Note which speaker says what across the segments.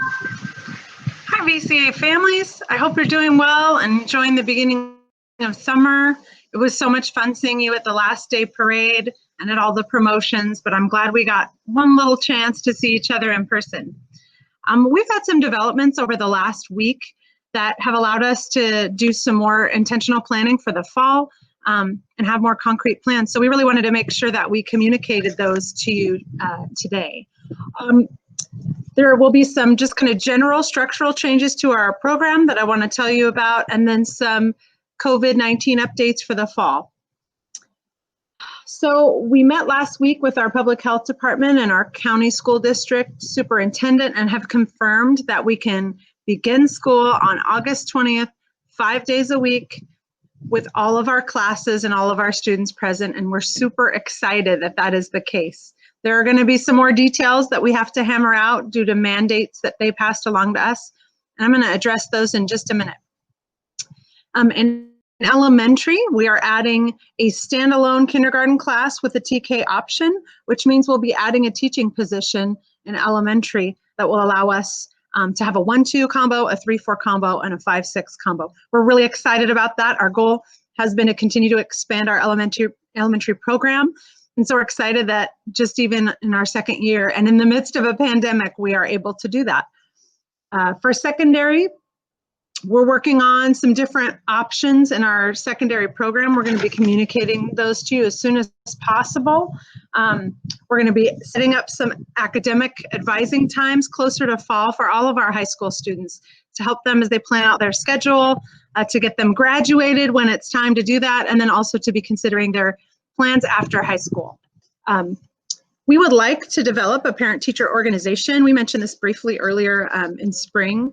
Speaker 1: Hi, VCA families. I hope you're doing well and enjoying the beginning of summer. It was so much fun seeing you at the last day parade and at all the promotions, but I'm glad we got one little chance to see each other in person. We've had some developments over the last week that have allowed us to do some more intentional planning for the fall and have more concrete plans. So we really wanted to make sure that we communicated those to you today. There will be some just kind of general structural changes to our program that I want to tell you about, and then some COVID-19 updates for the fall. So we met last week with our public health department and our county school district superintendent and have confirmed that we can begin school on August 20th, 5 days a week, with all of our classes and all of our students present, and we're super excited that that is the case. There are going to be some more details that we have to hammer out due to mandates that they passed along to us, and I'm going to address those in just a minute. In elementary, we are adding a standalone kindergarten class with a TK option, which means we'll be adding a teaching position in elementary that will allow us to have a 1-2 combo, a 3-4 combo, and a 5-6 combo. We're really excited about that. Our goal has been to continue to expand our elementary program. And so we're excited that just even in our second year and in the midst of a pandemic, we are able to do that. For secondary, we're working on some different options in our secondary program. We're going to be communicating those to you as soon as possible. We're going to be setting up some academic advising times closer to fall for all of our high school students to help them as they plan out their schedule, to get them graduated when it's time to do that, and then also to be considering their plans after high school. We would like to develop a parent-teacher organization. We mentioned this briefly earlier in spring.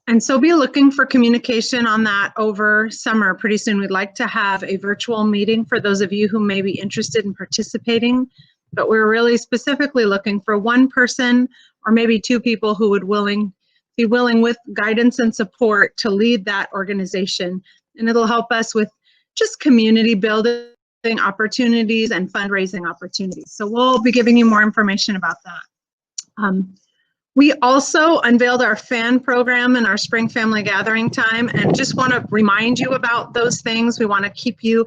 Speaker 1: And so be looking for communication on that over summer. Pretty soon we'd like to have a virtual meeting for those of you who may be interested in participating. But we're really specifically looking for one person or maybe two people who would be willing with guidance and support to lead that organization. And it'll help us with just community building opportunities and fundraising opportunities. So we'll be giving you more information about that. We also unveiled our fan program and our spring family gathering time, and just want to remind you about those things. We want to keep you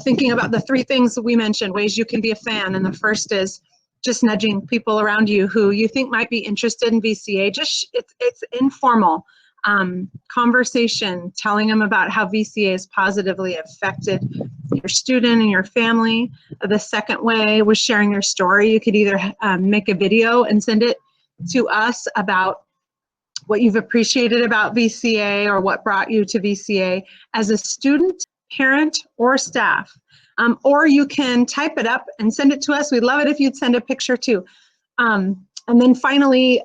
Speaker 1: thinking about the three things that we mentioned, ways you can be a fan. And the first is just nudging people around you who you think might be interested in VCA. Just it's informal conversation, telling them about how VCA has positively affected your student and your family. The second way was sharing your story. You could either make a video and send it to us about what you've appreciated about VCA or what brought you to VCA as a student, parent, or staff. Or you can type it up and send it to us. We'd love it if you'd send a picture too. And then finally,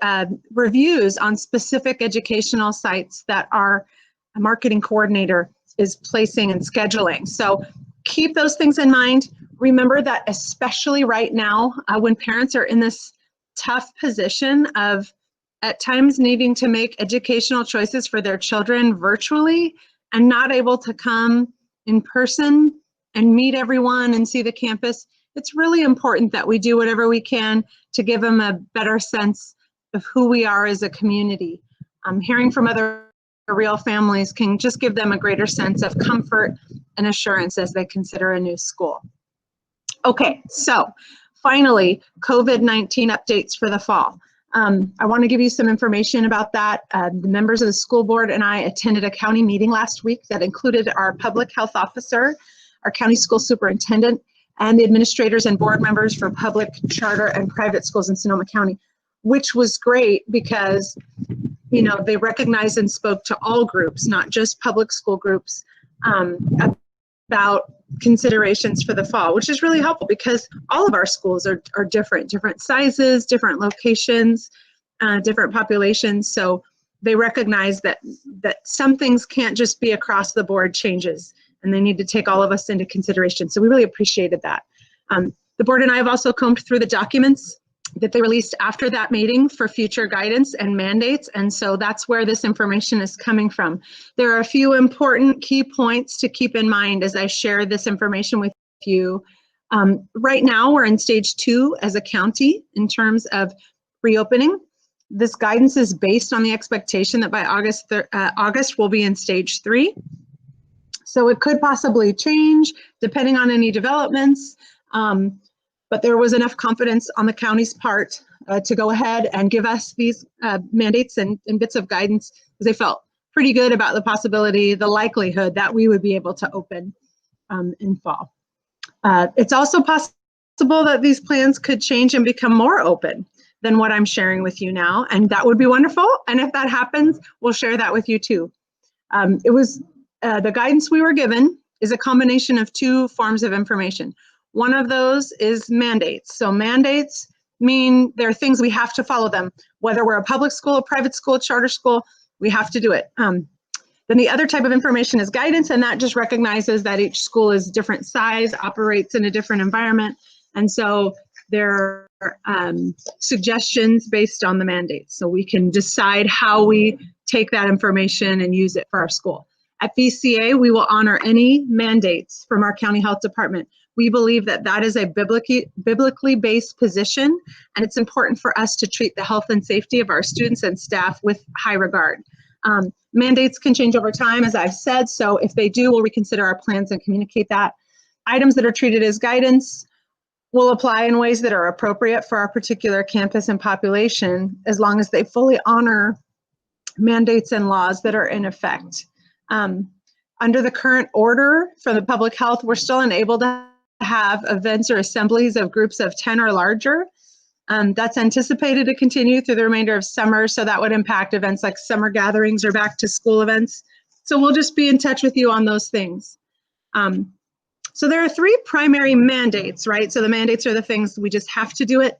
Speaker 1: reviews on specific educational sites that our marketing coordinator is placing and scheduling. So keep those things in mind. Remember that especially right now, when parents are in this tough position of at times needing to make educational choices for their children virtually and not able to come in person and meet everyone and see the campus, it's really important that we do whatever we can to give them a better sense of who we are as a community. Hearing from other real families can just give them a greater sense of comfort and assurance as they consider a new school. Okay, so finally, COVID-19 updates for the fall. I want to give you some information about that. The members of the school board and I attended a county meeting last week that included our public health officer, our county school superintendent, and the administrators and board members for public, charter, and private schools in Sonoma County, which was great because, you know, they recognized and spoke to all groups, not just public school groups, about considerations for the fall, which is really helpful because all of our schools are different sizes, different locations, different populations. So they recognize that some things can't just be across the board changes, and they need to take all of us into consideration. So we really appreciated that. The board and I have also combed through the documents that they released after that meeting for future guidance and mandates, and so that's where this information is coming from. There are a few important key points to keep in mind as I share this information with you. Right now, we're in stage 2 as a county in terms of reopening, This guidance is based on the expectation that by August we'll be in stage 3. So it could possibly change depending on any developments, but there was enough confidence on the county's part to go ahead and give us these mandates and bits of guidance, because they felt pretty good about the possibility, the likelihood that we would be able to open in fall. It's also possible that these plans could change and become more open than what I'm sharing with you now, and that would be wonderful. And if that happens, we'll share that with you too. The guidance we were given is a combination of 2 forms of information. One of those is mandates. So mandates mean there are things we have to follow them, whether we're a public school, a private school, charter school, we have to do it. Then the other type of information is guidance, and that just recognizes that each school is different size, operates in a different environment, and so there are suggestions based on the mandates. So we can decide how we take that information and use it for our school. At VCA, we will honor any mandates from our county health department. We believe that that is a biblically based position, and it's important for us to treat the health and safety of our students and staff with high regard. Mandates can change over time, as I've said, so if they do, we'll reconsider our plans and communicate that. Items that are treated as guidance will apply in ways that are appropriate for our particular campus and population, as long as they fully honor mandates and laws that are in effect. Under the current order for the public health, we're still unable to have events or assemblies of groups of 10 or larger. That's anticipated to continue through the remainder of summer, so that would impact events like summer gatherings or back to school events. So we'll just be in touch with you on those things. So there are 3 primary mandates, right? So the mandates are the things we just have to do it.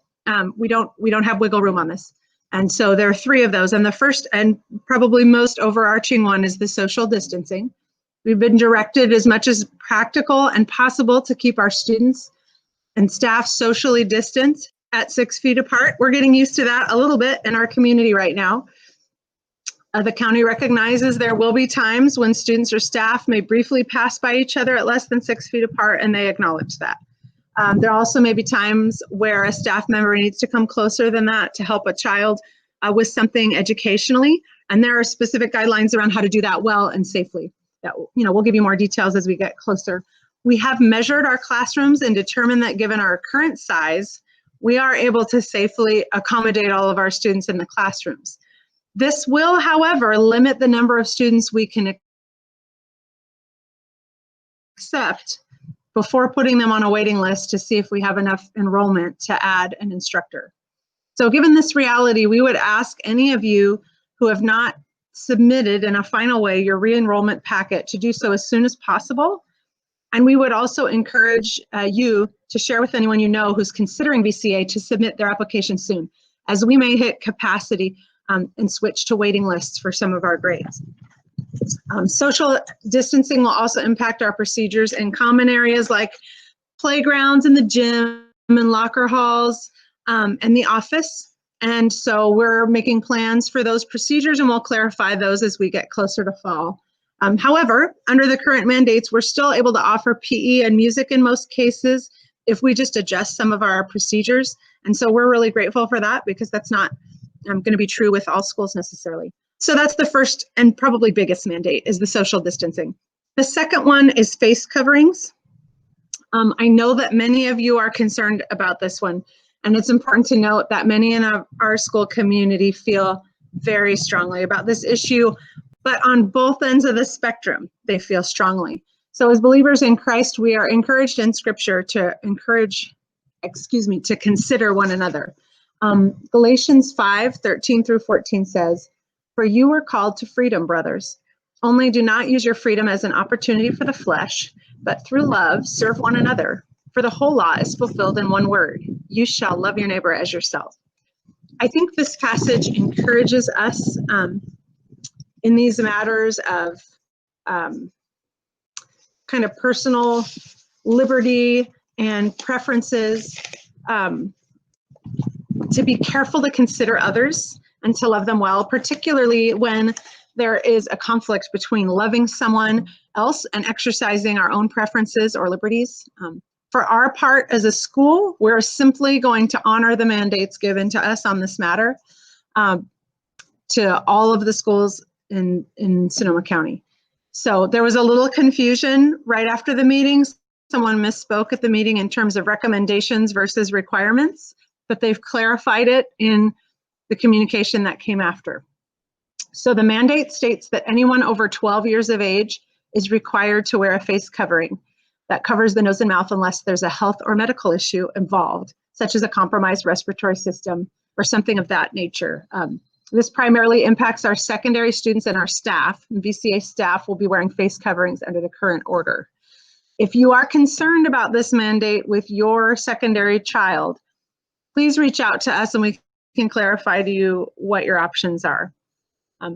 Speaker 1: We don't have wiggle room on this. And so there are 3 of those. And the first and probably most overarching one is the social distancing. We've been directed as much as practical and possible to keep our students and staff socially distant at 6 feet apart. We're getting used to that a little bit in our community right now. The county recognizes there will be times when students or staff may briefly pass by each other at less than 6 feet apart, and they acknowledge that. There also may be times where a staff member needs to come closer than that to help a child with something educationally, and there are specific guidelines around how to do that well and safely. That, we'll give you more details as we get closer. We have measured our classrooms and determined that given our current size, we are able to safely accommodate all of our students in the classrooms. This will, however, limit the number of students we can accept before putting them on a waiting list to see if we have enough enrollment to add an instructor. So given this reality, we would ask any of you who have not submitted in a final way your re-enrollment packet to do so as soon as possible. And we would also encourage you to share with anyone you know who's considering VCA to submit their application soon, as we may hit capacity and switch to waiting lists for some of our grades. Social distancing will also impact our procedures in common areas like playgrounds and the gym and locker halls and the office. And so we're making plans for those procedures, and we'll clarify those as we get closer to fall. However, under the current mandates, we're still able to offer PE and music in most cases if we just adjust some of our procedures. And so we're really grateful for that, because that's not going to be true with all schools necessarily. So that's the first and probably biggest mandate, is the social distancing. The second one is face coverings. I know that many of you are concerned about this one, and it's important to note that many in our school community feel very strongly about this issue, but on both ends of the spectrum, they feel strongly. So as believers in Christ, we are encouraged in Scripture to consider one another. Galatians 5:13-14 says, "For you were called to freedom, brothers. Only do not use your freedom as an opportunity for the flesh, but through love serve one another. For the whole law is fulfilled in one word: you shall love your neighbor as yourself." I think this passage encourages us in these matters of kind of personal liberty and preferences, to be careful to consider others and to love them well, particularly when there is a conflict between loving someone else and exercising our own preferences or liberties. For our part as a school, we're simply going to honor the mandates given to us on this matter. to all of the schools in Sonoma County. So there was a little confusion right after the meetings. Someone misspoke at the meeting in terms of recommendations versus requirements, but they've clarified it in the communication that came after. So the mandate states that anyone over 12 years of age is required to wear a face covering that covers the nose and mouth unless there's a health or medical issue involved, such as a compromised respiratory system or something of that nature. This primarily impacts our secondary students and our staff. VCA staff will be wearing face coverings under the current order. If you are concerned about this mandate with your secondary child, please reach out to us and we can clarify to you what your options are.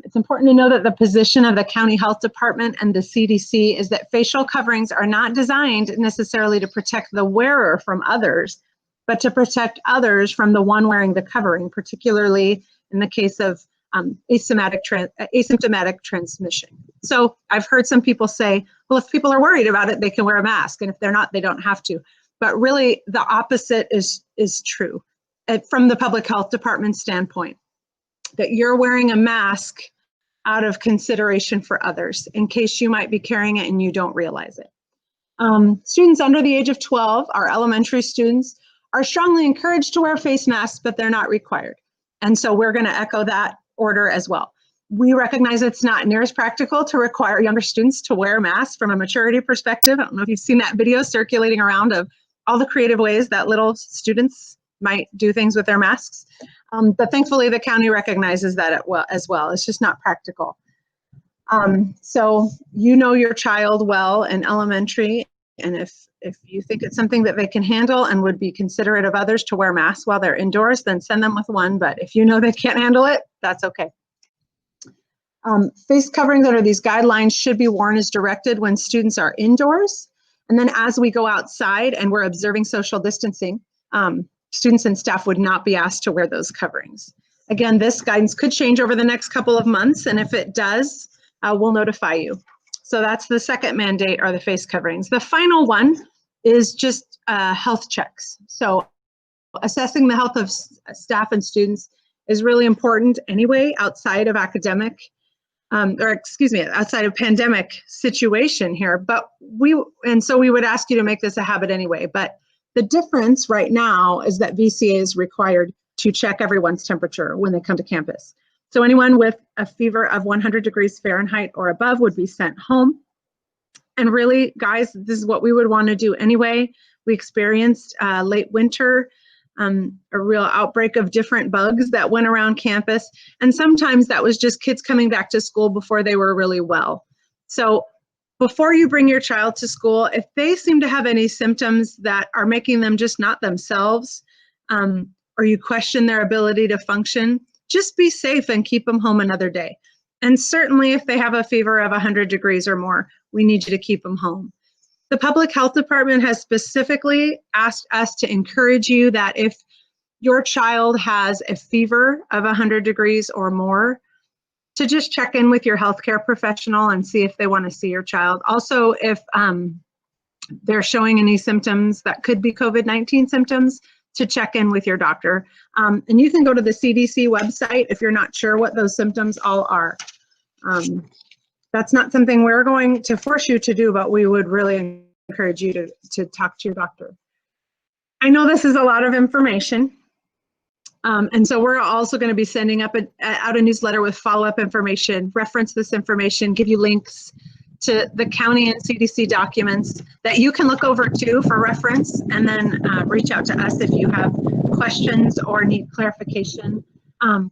Speaker 1: It's important to know that the position of the County Health Department and the CDC is that facial coverings are not designed necessarily to protect the wearer from others, but to protect others from the one wearing the covering, particularly in the case of asymptomatic transmission. So I've heard some people say, well, if people are worried about it, they can wear a mask, and if they're not, they don't have to. But really, the opposite is true from the Public Health Department standpoint, that you're wearing a mask out of consideration for others in case you might be carrying it and you don't realize it. Students under the age of 12, our elementary students, are strongly encouraged to wear face masks, but they're not required. And so we're going to echo that order as well. We recognize it's not near as practical to require younger students to wear masks from a maturity perspective. I don't know if you've seen that video circulating around of all the creative ways that little students might do things with their masks. But thankfully, the county recognizes that as well. It's just not practical. So you know your child well in elementary, and if you think it's something that they can handle and would be considerate of others to wear masks while they're indoors, then send them with one. But if you know they can't handle it, that's okay. Face coverings under these guidelines should be worn as directed when students are indoors. And then as we go outside and we're observing social distancing, students and staff would not be asked to wear those coverings. Again, this guidance could change over the next couple of months, and if it does, we'll notify you. So that's the second mandate, are the face coverings. The final one is just health checks. So assessing the health of staff and students is really important anyway, outside of academic, outside of pandemic situation here. So we would ask you to make this a habit anyway. But the difference right now is that VCA is required to check everyone's temperature when they come to campus. So anyone with a fever of 100 degrees Fahrenheit or above would be sent home. And really, guys, this is what we would want to do anyway. We experienced late winter, a real outbreak of different bugs that went around campus. And sometimes that was just kids coming back to school before they were really well. So before you bring your child to school, if they seem to have any symptoms that are making them just not themselves, or you question their ability to function, just be safe and keep them home another day. And certainly if they have a fever of 100 degrees or more, we need you to keep them home. The Public Health Department has specifically asked us to encourage you that if your child has a fever of 100 degrees or more, to just check in with your healthcare professional and see if they want to see your child. Also, if they're showing any symptoms that could be COVID-19 symptoms, to check in with your doctor. And you can go to the CDC website if you're not sure what those symptoms all are. That's not something we're going to force you to do, but we would really encourage you to talk to your doctor. I know this is a lot of information. And so we're also going to be sending out a newsletter with follow-up information, reference this information, give you links to the county and CDC documents that you can look over too for reference, and then reach out to us if you have questions or need clarification.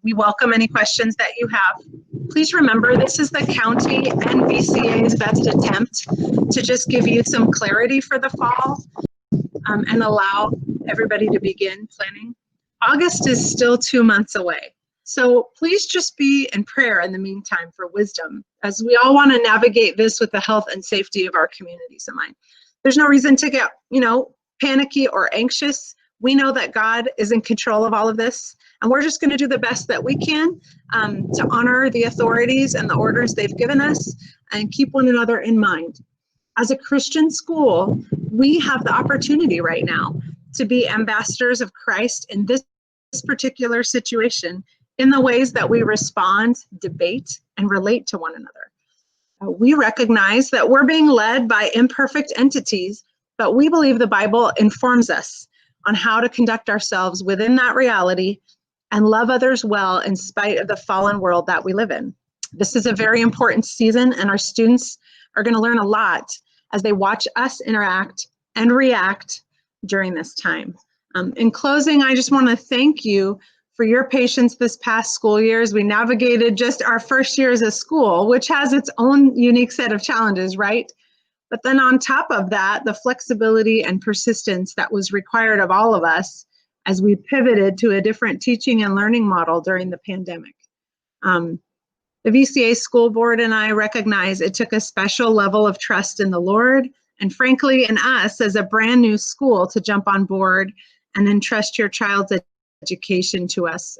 Speaker 1: We welcome any questions that you have. Please remember, this is the county and VCA's best attempt to just give you some clarity for the fall and allow everybody to begin planning. August is still 2 months away. So please just be in prayer in the meantime for wisdom, as we all want to navigate this with the health and safety of our communities in mind. There's no reason to get, panicky or anxious. We know that God is in control of all of this, and we're just going to do the best that we can to honor the authorities and the orders they've given us and keep one another in mind. As a Christian school, we have the opportunity right now to be ambassadors of Christ in this particular situation in the ways that we respond, debate, and relate to one another. We recognize that we're being led by imperfect entities, but we believe the Bible informs us on how to conduct ourselves within that reality and love others well in spite of the fallen world that we live in. This is a very important season, and our students are going to learn a lot as they watch us interact and react during this time. In closing, I just want to thank you for your patience this past school year as we navigated just our first year as a school, which has its own unique set of challenges, right? But then on top of that, the flexibility and persistence that was required of all of us as we pivoted to a different teaching and learning model during the pandemic. The VCA school board and I recognize it took a special level of trust in the Lord and frankly in us as a brand new school to jump on board and entrust your child's education to us.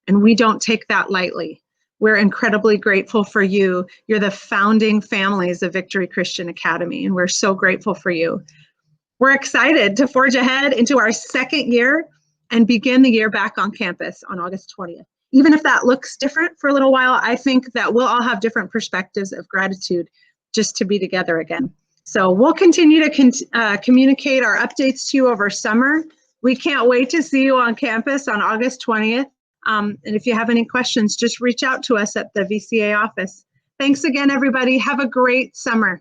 Speaker 1: And we don't take that lightly. We're incredibly grateful for you. You're the founding families of Victory Christian Academy, and we're so grateful for you. We're excited to forge ahead into our second year and begin the year back on campus on August 20th. Even if that looks different for a little while, I think that we'll all have different perspectives of gratitude just to be together again. So we'll continue to communicate our updates to you over summer. We can't wait to see you on campus on August 20th. And if you have any questions, just reach out to us at the VCA office. Thanks again, everybody. Have a great summer.